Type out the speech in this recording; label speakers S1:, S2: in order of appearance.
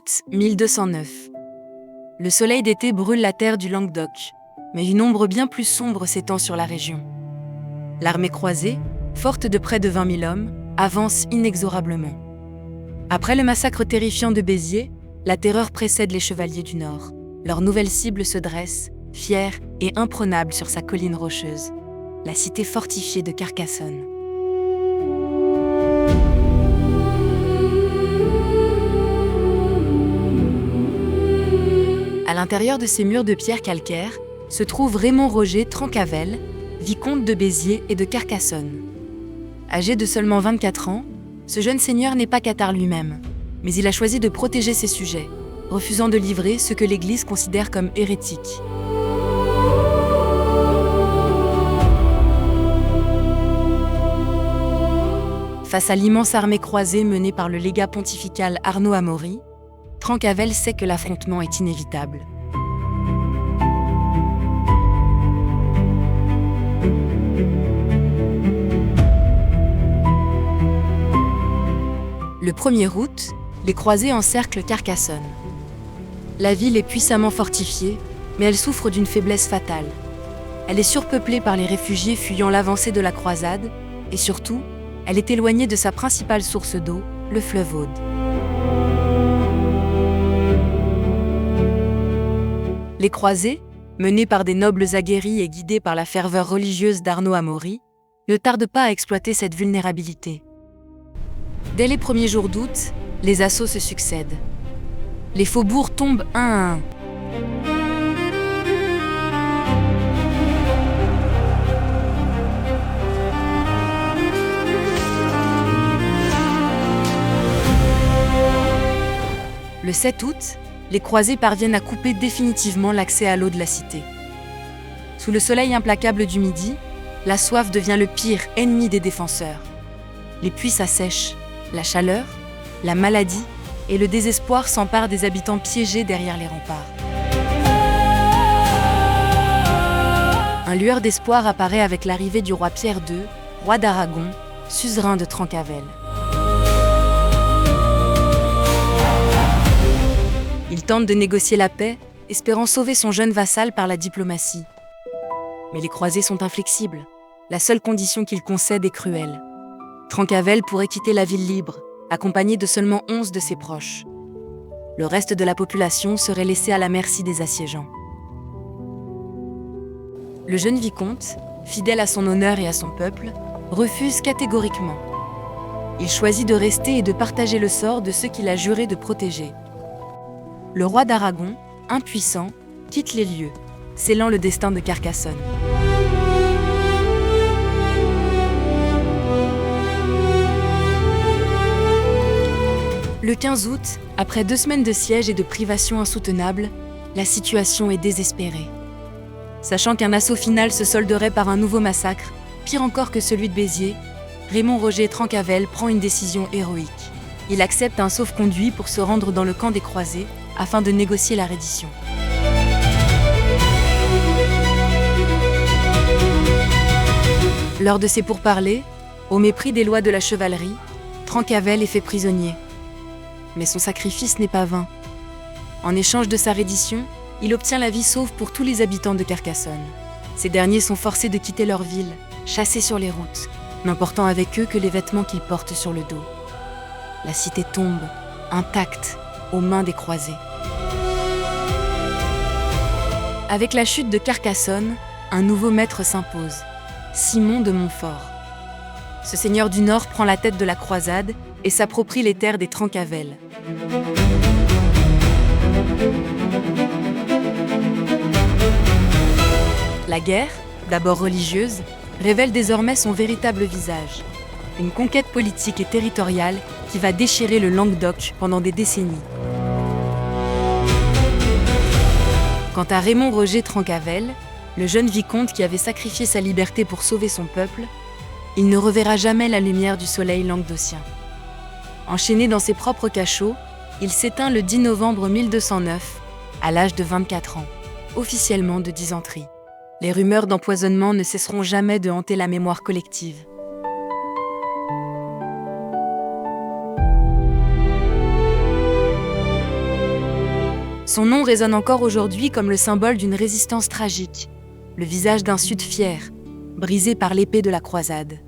S1: août 1209. Le soleil d'été brûle la terre du Languedoc, mais une ombre bien plus sombre s'étend sur la région. L'armée croisée, forte de près de 20 000 hommes, avance inexorablement. Après le massacre terrifiant de Béziers, la terreur précède les chevaliers du Nord. Leur nouvelle cible se dresse, fière et imprenable sur sa colline rocheuse, la cité fortifiée de Carcassonne. À l'intérieur de ces murs de pierre calcaire se trouve Raymond Roger Trencavel, vicomte de Béziers et de Carcassonne. Âgé de seulement 24 ans, ce jeune seigneur n'est pas cathare lui-même, mais il a choisi de protéger ses sujets, refusant de livrer ce que l'Église considère comme hérétique. Face à l'immense armée croisée menée par le légat pontifical Arnaud Amaury, Trencavel sait que l'affrontement est inévitable. Le 1er août, les croisés encerclent Carcassonne. La ville est puissamment fortifiée, mais elle souffre d'une faiblesse fatale. Elle est surpeuplée par les réfugiés fuyant l'avancée de la croisade, et surtout, elle est éloignée de sa principale source d'eau, le fleuve Aude. Les croisés, menés par des nobles aguerris et guidés par la ferveur religieuse d'Arnaud Amaury, ne tardent pas à exploiter cette vulnérabilité. Dès les premiers jours d'août, les assauts se succèdent. Les faubourgs tombent un à un. Le 7 août, les croisés parviennent à couper définitivement l'accès à l'eau de la cité. Sous le soleil implacable du midi, la soif devient le pire ennemi des défenseurs. Les puits s'assèchent, la chaleur, la maladie et le désespoir s'emparent des habitants piégés derrière les remparts. Un lueur d'espoir apparaît avec l'arrivée du roi Pierre II, roi d'Aragon, suzerain de Trencavel. Il tente de négocier la paix, espérant sauver son jeune vassal par la diplomatie. Mais les croisés sont inflexibles. La seule condition qu'ils concèdent est cruelle. Trencavel pourrait quitter la ville libre, accompagné de seulement 11 de ses proches. Le reste de la population serait laissé à la merci des assiégeants. Le jeune vicomte, fidèle à son honneur et à son peuple, refuse catégoriquement. Il choisit de rester et de partager le sort de ceux qu'il a juré de protéger. Le roi d'Aragon, impuissant, quitte les lieux, scellant le destin de Carcassonne. Le 15 août, après 2 semaines de siège et de privations insoutenables, la situation est désespérée. Sachant qu'un assaut final se solderait par un nouveau massacre, pire encore que celui de Béziers, Raymond Roger Trencavel prend une décision héroïque. Il accepte un sauf-conduit pour se rendre dans le camp des croisés afin de négocier la reddition. Lors de ces pourparlers, au mépris des lois de la chevalerie, Trencavel est fait prisonnier. Mais son sacrifice n'est pas vain. En échange de sa reddition, il obtient la vie sauve pour tous les habitants de Carcassonne. Ces derniers sont forcés de quitter leur ville, chassés sur les routes, n'emportant avec eux que les vêtements qu'ils portent sur le dos. La cité tombe, intacte, aux mains des croisés. Avec la chute de Carcassonne, un nouveau maître s'impose, Simon de Montfort. Ce seigneur du Nord prend la tête de la croisade et s'approprie les terres des Trencavel. La guerre, d'abord religieuse, révèle désormais son véritable visage. Une conquête politique et territoriale qui va déchirer le Languedoc pendant des décennies. Quant à Raymond Roger Trencavel, le jeune vicomte qui avait sacrifié sa liberté pour sauver son peuple, il ne reverra jamais la lumière du soleil languedocien. Enchaîné dans ses propres cachots, il s'éteint le 10 novembre 1209, à l'âge de 24 ans, officiellement de dysenterie. Les rumeurs d'empoisonnement ne cesseront jamais de hanter la mémoire collective. Son nom résonne encore aujourd'hui comme le symbole d'une résistance tragique, le visage d'un Sud fier, brisé par l'épée de la croisade.